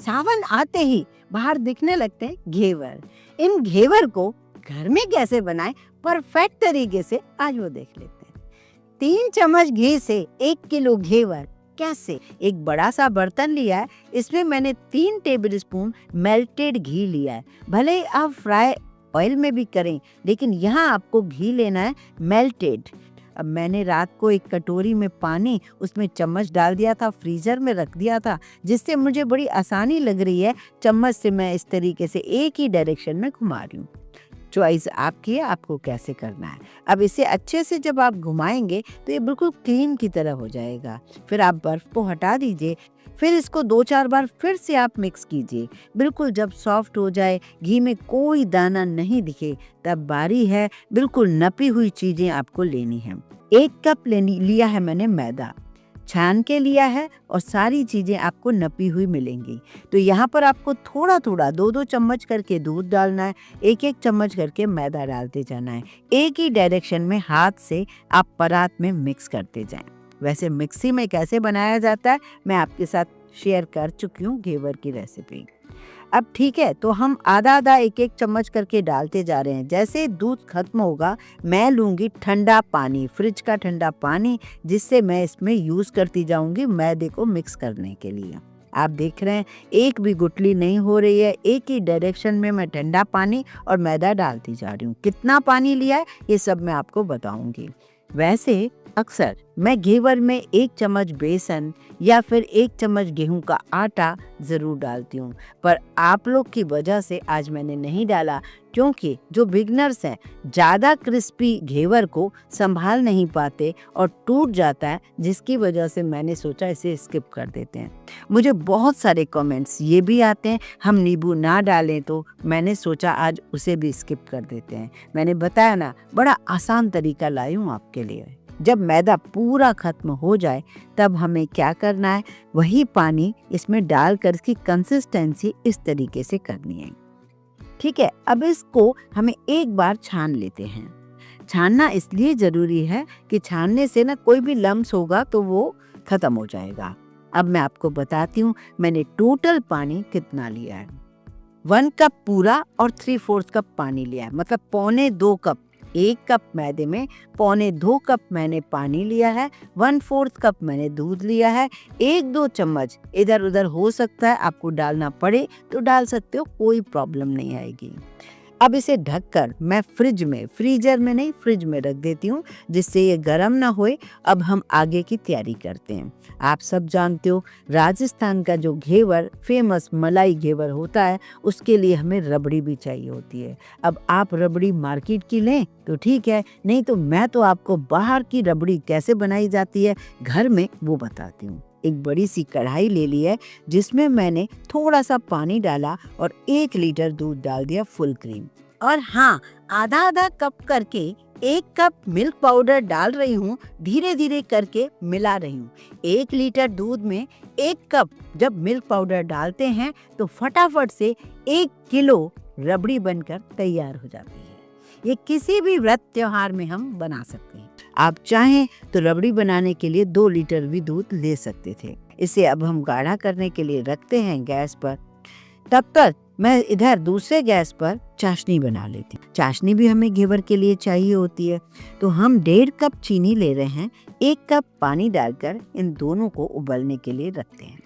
सावन आते ही बाहर दिखने लगते हैं घेवर। इन घेवर को घर में कैसे बनाएं परफेक्ट तरीके से, आज वो देख लेते हैं। 3 चम्मच घी से 1 किलो घेवर कैसे? एक बड़ा सा बर्तन लिया है, इसमें मैंने 3 टेबल स्पून मेल्टेड घी लिया है। भले ही आप फ्राई ऑयल में भी करें, लेकिन यहाँ आपको घी लेना है मेल्टेड। अब मैंने रात को एक कटोरी में पानी, उसमें चम्मच डाल दिया था, फ्रीजर में रख दिया था, जिससे मुझे बड़ी आसानी लग रही है। चम्मच से मैं इस तरीके से एक ही डायरेक्शन में घुमा रही हूँ। चॉइस आपकी है, आपको कैसे करना है। अब इसे अच्छे से जब आप घुमाएंगे तो ये बिल्कुल क्रीम की तरह हो जाएगा। फिर आप बर्फ को हटा दीजिए, फिर इसको 2-4 बार फिर से आप मिक्स कीजिए। बिल्कुल जब सॉफ्ट हो जाए, घी में कोई दाना नहीं दिखे, तब बारी है बिल्कुल नपी हुई चीजें आपको लेनी है। 1 कप लिया है मैंने मैदा, छान के लिया है और सारी चीजें आपको नपी हुई मिलेंगी। तो यहाँ पर आपको थोड़ा थोड़ा 2-2 चम्मच करके दूध डालना है, 1-1 चम्मच करके मैदा डालते जाना है। एक ही डायरेक्शन में हाथ से आप परात में मिक्स करते जाएं। वैसे मिक्सी में कैसे बनाया जाता है मैं आपके साथ शेयर कर चुकी हूँ घेवर की रेसिपी। अब ठीक है, तो हम आधा 1-1 चम्मच करके डालते जा रहे हैं। जैसे दूध खत्म होगा, मैं लूँगी ठंडा पानी, फ्रिज का ठंडा पानी, जिससे मैं इसमें यूज़ करती जाऊँगी मैदे को मिक्स करने के लिए। आप देख रहे हैं एक भी गुठली नहीं हो रही है, एक ही डायरेक्शन में मैं ठंडा पानी और मैदा डालती जा रही हूँ। कितना पानी लिया है ये सब मैं आपको बताऊँगी। वैसे अक्सर मैं घेवर में 1 चम्मच बेसन या फिर 1 चम्मच गेहूं का आटा ज़रूर डालती हूँ, पर आप लोग की वजह से आज मैंने नहीं डाला, क्योंकि जो बिगनर्स हैं ज़्यादा क्रिस्पी घेवर को संभाल नहीं पाते और टूट जाता है, जिसकी वजह से मैंने सोचा इसे स्किप कर देते हैं। मुझे बहुत सारे कमेंट्स ये भी आते हैं हम नींबू ना डालें, तो मैंने सोचा आज उसे भी स्किप कर देते हैं। मैंने बताया ना, बड़ा आसान तरीका लाई हूँ आपके लिए। जब मैदा पूरा खत्म हो जाए तब हमें क्या करना है, वही पानी इसमें डालकर इसकी कंसिस्टेंसी इस तरीके से करनी है। ठीक है, अब इसको हमें एक बार छान लेते हैं। छानना इसलिए ज़रूरी है कि छानने से ना कोई भी लम्स होगा तो वो खत्म हो जाएगा। अब मैं आपको बताती हूँ मैंने टोटल पानी कितना लिया है। 1 कप पूरा और 3/4 कप पानी लिया है, मतलब 2.25 कप। 1 कप मैदे में 2.25 कप मैंने पानी लिया है, 1/4 कप मैंने दूध लिया है। 1-2 चम्मच इधर उधर हो सकता है, आपको डालना पड़े तो डाल सकते हो, कोई प्रॉब्लम नहीं आएगी। अब इसे ढककर मैं फ्रीजर में नहीं, फ्रिज में रख देती हूँ, जिससे ये गर्म ना होए। अब हम आगे की तैयारी करते हैं। आप सब जानते हो राजस्थान का जो घेवर फेमस मलाई घेवर होता है, उसके लिए हमें रबड़ी भी चाहिए होती है। अब आप रबड़ी मार्केट की लें तो ठीक है, नहीं तो मैं तो आपको बाहर की रबड़ी कैसे बनाई जाती है घर में वो बताती हूँ। एक बड़ी सी कढ़ाई ले ली है, जिसमें मैंने थोड़ा सा पानी डाला और 1 लीटर दूध डाल दिया फुल क्रीम। और हाँ, आधा कप करके 1 कप मिल्क पाउडर डाल रही हूँ, धीरे धीरे करके मिला रही हूँ। 1 लीटर दूध में 1 कप जब मिल्क पाउडर डालते हैं तो फटाफट से 1 किलो रबड़ी बनकर तैयार हो जाती है। ये किसी भी व्रत त्योहार में हम बना सकते हैं। आप चाहें तो रबड़ी बनाने के लिए 2 लीटर भी दूध ले सकते थे। इसे अब हम गाढ़ा करने के लिए रखते हैं गैस पर। तब तक मैं इधर दूसरे गैस पर चाशनी बना लेती हूँ। चाशनी भी हमें घेवर के लिए चाहिए होती है, तो हम 1.5 कप चीनी ले रहे हैं, 1 कप पानी डालकर इन दोनों को उबलने के लिए रखते हैं।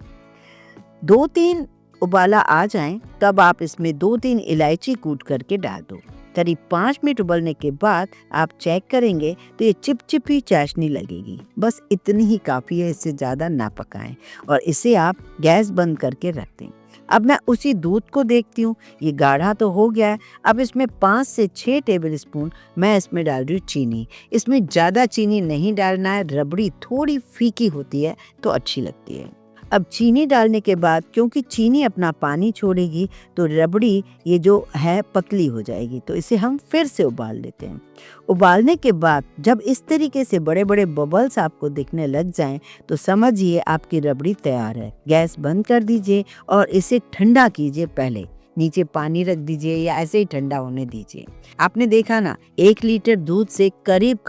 2-3 उबाला आ जाएं, तब आप इसमें 2-3 इलायची कूट करके डाल दो। करीब 5 मिनट उबलने के बाद आप चेक करेंगे तो ये चिपचिपी चाशनी लगेगी। बस इतनी ही काफ़ी है, इससे ज़्यादा ना पकाएं और इसे आप गैस बंद करके रख दें। अब मैं उसी दूध को देखती हूँ, ये गाढ़ा तो हो गया है। अब इसमें 5 से 6 टेबल स्पून मैं इसमें डाल रही हूँ चीनी। इसमें ज़्यादा चीनी नहीं डालना है, रबड़ी थोड़ी फीकी होती है तो अच्छी लगती है। अब चीनी डालने के बाद, क्योंकि चीनी अपना पानी छोड़ेगी तो रबड़ी ये जो है पतली हो जाएगी, तो इसे हम फिर से उबाल लेते हैं। उबालने के बाद जब इस तरीके से बड़े बड़े बबल्स आपको दिखने लग जाएं तो समझिए आपकी रबड़ी तैयार है। गैस बंद कर दीजिए और इसे ठंडा कीजिए। पहले नीचे पानी रख दीजिए या ऐसे ही ठंडा होने दीजिए। आपने देखा ना, 1 लीटर दूध से करीब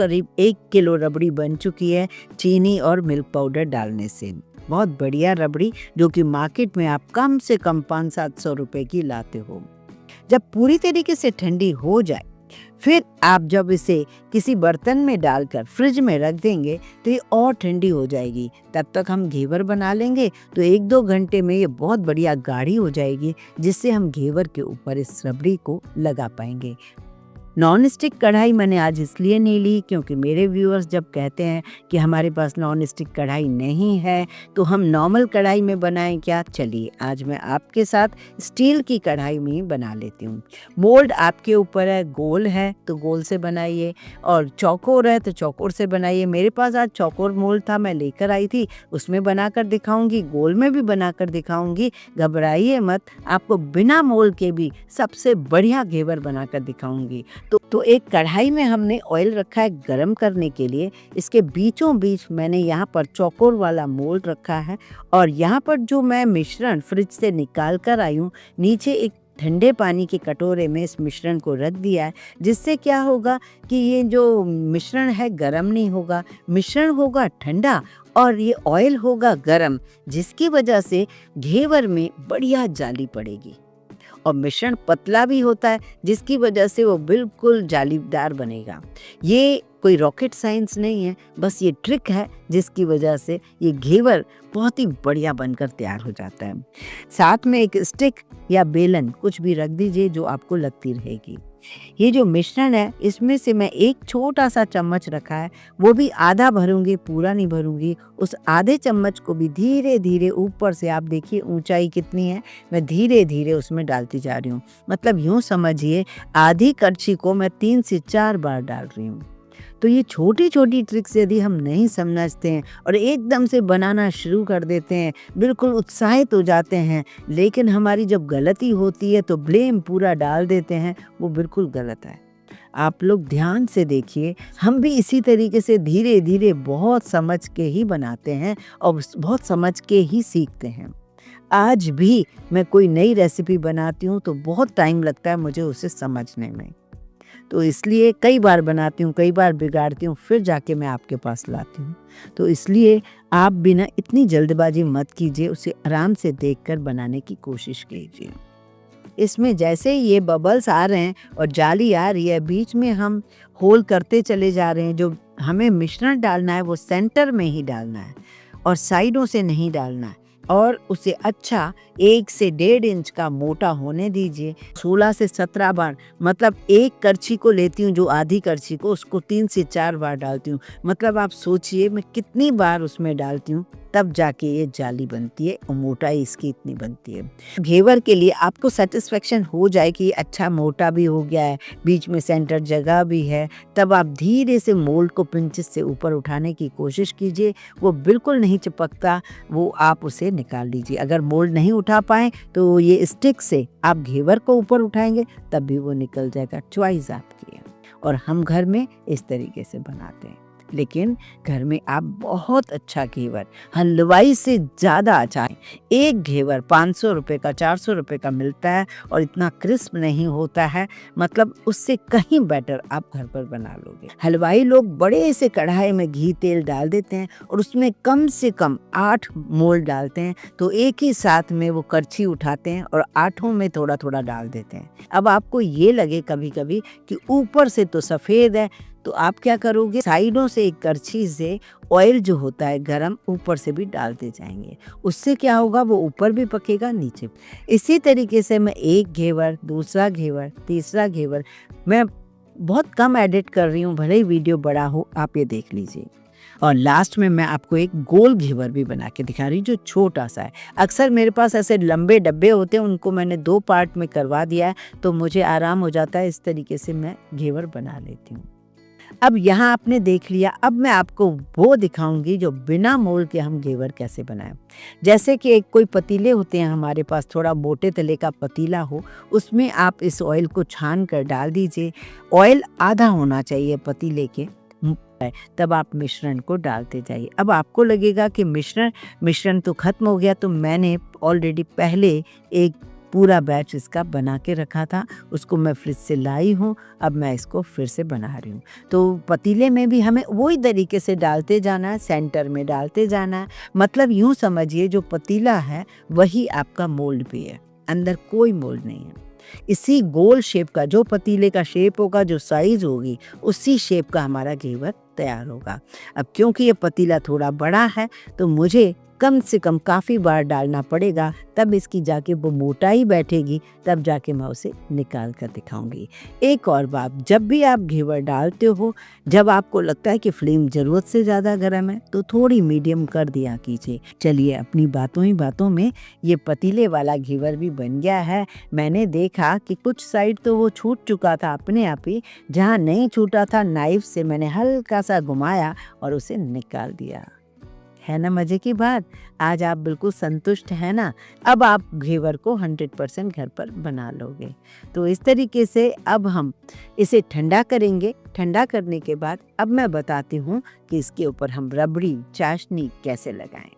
1 किलो रबड़ी बन चुकी है चीनी और मिल्क पाउडर डालने से। बहुत बढ़िया रबड़ी, जो कि मार्केट में आप कम से कम 500-700 रुपए की लाते हो। जब पूरी तरीके से ठंडी हो जाए, फिर आप जब इसे किसी बर्तन में डालकर फ्रिज में रख देंगे तो ये और ठंडी हो जाएगी। तब तक हम घेवर बना लेंगे, तो 1-2 घंटे में ये बहुत बढ़िया गाढ़ी हो जाएगी, जिससे हम घेवर के ऊपर इस रबड़ी को लगा पाएंगे। नॉन स्टिक कढ़ाई मैंने आज इसलिए नहीं ली क्योंकि मेरे व्यूअर्स जब कहते हैं कि हमारे पास नॉन स्टिक कढ़ाई नहीं है तो हम नॉर्मल कढ़ाई में बनाएं क्या। चलिए आज मैं आपके साथ स्टील की कढ़ाई में बना लेती हूँ। मोल्ड आपके ऊपर है, गोल है तो गोल से बनाइए और चौकोर है तो चौकोर से बनाइए। मेरे पास आज चौकोर मोल्ड था, मैं लेकर आई थी, उसमें बनाकर दिखाऊंगी, गोल में भी बनाकर दिखाऊंगी। घबराइए मत, आपको बिना मोल्ड के भी सबसे बढ़िया घेवर बनाकर दिखाऊंगी। तो एक कढ़ाई में हमने ऑयल रखा है गरम करने के लिए। इसके बीचों बीच मैंने यहाँ पर चौकोर वाला मोल्ड रखा है और यहाँ पर जो मैं मिश्रण फ्रिज से निकाल कर आई हूँ, नीचे एक ठंडे पानी के कटोरे में इस मिश्रण को रख दिया है, जिससे क्या होगा कि ये जो मिश्रण है गरम नहीं होगा, मिश्रण होगा ठंडा और ये ऑयल होगा गरम, जिसकी वजह से घेवर में बढ़िया जाली पड़ेगी। और मिश्रण पतला भी होता है, जिसकी वजह से वो बिल्कुल जालीदार बनेगा। ये कोई रॉकेट साइंस नहीं है, बस ये ट्रिक है जिसकी वजह से ये घेवर बहुत ही बढ़िया बनकर तैयार हो जाता है। साथ में एक स्टिक या बेलन कुछ भी रख दीजिए जो आपको लगती रहेगी। ये जो मिश्रण है इसमें से मैं एक छोटा सा चम्मच रखा है, वो भी आधा भरूंगी, पूरा नहीं भरूंगी। उस आधे चम्मच को भी धीरे धीरे ऊपर से, आप देखिए ऊंचाई कितनी है, मैं धीरे धीरे उसमें डालती जा रही हूँ। मतलब यूँ समझिए आधी कड़छी को मैं 3 से 4 बार डाल रही हूँ। तो ये छोटी छोटी ट्रिक्स यदि हम नहीं समझते हैं और एकदम से बनाना शुरू कर देते हैं, बिल्कुल उत्साहित हो जाते हैं, लेकिन हमारी जब गलती होती है तो ब्लेम पूरा डाल देते हैं, वो बिल्कुल गलत है। आप लोग ध्यान से देखिए, हम भी इसी तरीके से धीरे धीरे बहुत समझ के ही बनाते हैं और बहुत समझ के ही सीखते हैं। आज भी मैं कोई नई रेसिपी बनाती हूँ तो बहुत टाइम लगता है मुझे उसे समझने में, तो इसलिए कई बार बनाती हूँ, कई बार बिगाड़ती हूँ, फिर जाके मैं आपके पास लाती हूँ। तो इसलिए आप भी ना इतनी जल्दबाजी मत कीजिए, उसे आराम से देखकर बनाने की कोशिश कीजिए। इसमें जैसे ही ये बबल्स आ रहे हैं और जाली आ रही है, बीच में हम होल करते चले जा रहे हैं। जो हमें मिश्रण डालना है वो सेंटर में ही डालना है और साइडों से नहीं डालना है, और उसे अच्छा 1 से 1.5 इंच का मोटा होने दीजिए। 16 से 17 बार, मतलब एक करछी को लेती हूँ, जो आधी करछी को, उसको 3 से 4 बार डालती हूँ। मतलब आप सोचिए मैं कितनी बार उसमें डालती हूँ, तब जाके ये जाली बनती है और मोटाई इसकी इतनी बनती है। घेवर के लिए आपको सेटिस्फेक्शन हो जाए कि अच्छा मोटा भी हो गया है, बीच में सेंटर जगह भी है, तब आप धीरे से मोल्ड को पिंचेस से ऊपर उठाने की कोशिश कीजिए। वो बिल्कुल नहीं चिपकता, वो आप उसे निकाल लीजिए। अगर मोल्ड नहीं उठा पाए तो ये स्टिक से आप घेवर को ऊपर उठाएंगे तब भी वो निकल जाएगा। चॉइस आपकी है। और हम घर में इस तरीके से बनाते हैं, लेकिन घर में आप बहुत अच्छा घेवर हलवाई से ज़्यादा अच्छा है। एक घेवर 500 रुपये का, 400 रुपये का मिलता है और इतना क्रिस्प नहीं होता है, मतलब उससे कहीं बेटर आप घर पर बना लोगे। हलवाई लोग बड़े से कढ़ाई में घी तेल डाल देते हैं और उसमें कम से कम 8 मोल्ड डालते हैं, तो एक ही साथ में वो करछी उठाते हैं और 8 में थोड़ा थोड़ा डाल देते हैं। अब आपको ये लगे कभी कभी कि ऊपर से तो सफ़ेद है, तो आप क्या करोगे, साइडों से एक करछी से ऑयल जो होता है गरम, ऊपर से भी डालते जाएंगे। उससे क्या होगा, वो ऊपर भी पकेगा, नीचे। इसी तरीके से मैं एक घेवर, दूसरा घेवर, तीसरा घेवर, मैं बहुत कम एडिट कर रही हूँ, भले ही वीडियो बड़ा हो, आप ये देख लीजिए। और लास्ट में मैं आपको एक गोल घेवर भी बना के दिखा रही हूँ जो छोटा सा है। अक्सर मेरे पास ऐसे लंबे डब्बे होते हैं, उनको मैंने 2 पार्ट में करवा दिया है, तो मुझे आराम हो जाता है। इस तरीके से मैं घेवर बना लेती हूँ। अब यहाँ आपने देख लिया, अब मैं आपको वो दिखाऊंगी जो बिना मोल्ड के हम घेवर कैसे बनाएं। जैसे कि एक कोई पतीले होते हैं हमारे पास, थोड़ा मोटे तले का पतीला हो, उसमें आप इस ऑयल को छान कर डाल दीजिए। ऑयल आधा होना चाहिए पतीले के, तब आप मिश्रण को डालते जाइए। अब आपको लगेगा कि मिश्रण तो खत्म हो गया, तो मैंने ऑलरेडी पहले एक पूरा बैच इसका बना के रखा था, उसको मैं फ्रिज से लाई हूँ, अब मैं इसको फिर से बना रही हूँ। तो पतीले में भी हमें वही तरीके से डालते जाना है, सेंटर में डालते जाना है। मतलब यूँ समझिए जो पतीला है वही आपका मोल्ड भी है, अंदर कोई मोल्ड नहीं है। इसी गोल शेप का, जो पतीले का शेप होगा, जो साइज होगी, उसी शेप का हमारा घेवर तैयार होगा। अब क्योंकि ये पतीला थोड़ा बड़ा है तो मुझे कम से कम काफ़ी बार डालना पड़ेगा, तब इसकी जाके वो मोटाई बैठेगी, तब जाके मैं उसे निकाल कर दिखाऊंगी। एक और बात, जब भी आप घेवर डालते हो, जब आपको लगता है कि फ्लेम ज़रूरत से ज़्यादा गर्म है तो थोड़ी मीडियम कर दिया कीजिए। चलिए, अपनी बातों ही बातों में ये पतीले वाला घेवर भी बन गया है। मैंने देखा कि कुछ साइड तो वो छूट चुका था अपने आप ही, जहाँ नहीं छूटा था नाइफ से मैंने हल्का सा घुमाया और उसे निकाल दिया। है ना मज़े की बात? आज आप बिल्कुल संतुष्ट हैं ना? अब आप घेवर को 100% घर पर बना लोगे। तो इस तरीके से अब हम इसे ठंडा करेंगे। ठंडा करने के बाद अब मैं बताती हूँ कि इसके ऊपर हम रबड़ी चाशनी कैसे लगाएं।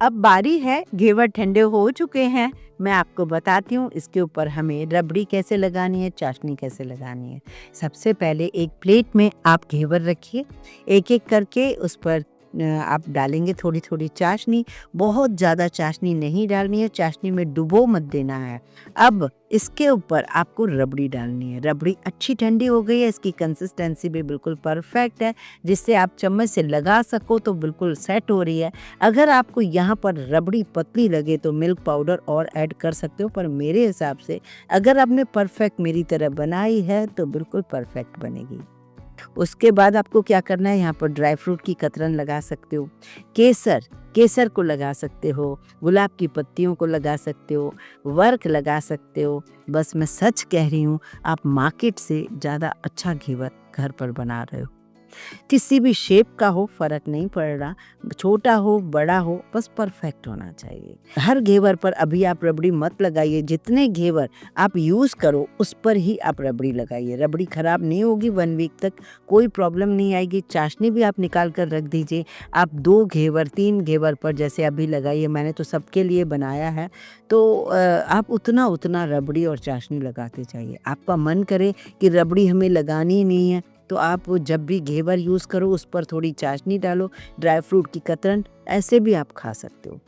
अब बारी है, घेवर ठंडे हो चुके हैं, मैं आपको बताती हूँ इसके ऊपर हमें रबड़ी कैसे लगानी है, चाशनी कैसे लगानी है। सबसे पहले एक प्लेट में आप घेवर रखिए, एक एक करके उस पर आप डालेंगे थोड़ी थोड़ी चाशनी। बहुत ज़्यादा चाशनी नहीं डालनी है, चाशनी में डुबो मत देना है। अब इसके ऊपर आपको रबड़ी डालनी है। रबड़ी अच्छी ठंडी हो गई है, इसकी कंसिस्टेंसी भी बिल्कुल परफेक्ट है, जिससे आप चम्मच से लगा सको तो बिल्कुल सेट हो रही है। अगर आपको यहाँ पर रबड़ी पतली लगे तो मिल्क पाउडर और ऐड कर सकते हो, पर मेरे हिसाब से अगर आपने परफेक्ट मेरी तरह बनाई है तो बिल्कुल परफेक्ट बनेगी। उसके बाद आपको क्या करना है, यहाँ पर ड्राई फ्रूट की कतरन लगा सकते हो, केसर को लगा सकते हो, गुलाब की पत्तियों को लगा सकते हो, वर्क लगा सकते हो। बस मैं सच कह रही हूँ, आप मार्केट से ज़्यादा अच्छा घेवर घर पर बना रहे हो। किसी भी शेप का हो, फर्क नहीं पड़ रहा, छोटा हो बड़ा हो, बस परफेक्ट होना चाहिए। हर घेवर पर अभी आप रबड़ी मत लगाइए, जितने घेवर आप यूज़ करो उस पर ही आप रबड़ी लगाइए। रबड़ी खराब नहीं होगी, 1 वीक तक कोई प्रॉब्लम नहीं आएगी। चाशनी भी आप निकाल कर रख दीजिए। आप 2 घेवर 3 घेवर पर जैसे अभी लगाइए, मैंने तो सबके लिए बनाया है, तो आप उतना उतना रबड़ी और चाशनी लगाते जाइए। आपका मन करे कि रबड़ी हमें लगानी ही नहीं है तो आप जब भी घेवर यूज़ करो उस पर थोड़ी चाशनी डालो, ड्राई फ्रूट की कतरन, ऐसे भी आप खा सकते हो।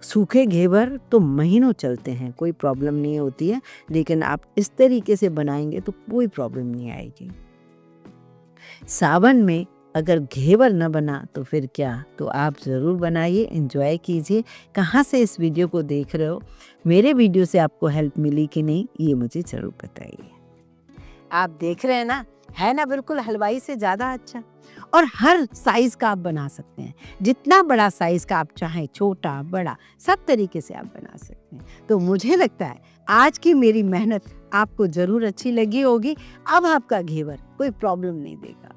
सूखे घेवर तो महीनों चलते हैं, कोई प्रॉब्लम नहीं होती है, लेकिन आप इस तरीके से बनाएंगे तो कोई प्रॉब्लम नहीं आएगी। सावन में अगर घेवर न बना तो फिर क्या, तो आप ज़रूर बनाइए, एंजॉय कीजिए। कहाँ से इस वीडियो को देख रहे हो, मेरे वीडियो से आपको हेल्प मिली कि नहीं, ये मुझे ज़रूर बताइए। आप देख रहे हैं ना, है ना बिल्कुल हलवाई से ज़्यादा अच्छा। और हर साइज़ का आप बना सकते हैं, जितना बड़ा साइज़ का आप चाहें, छोटा बड़ा सब तरीके से आप बना सकते हैं। तो मुझे लगता है आज की मेरी मेहनत आपको ज़रूर अच्छी लगी होगी। अब आपका घेवर कोई प्रॉब्लम नहीं देगा।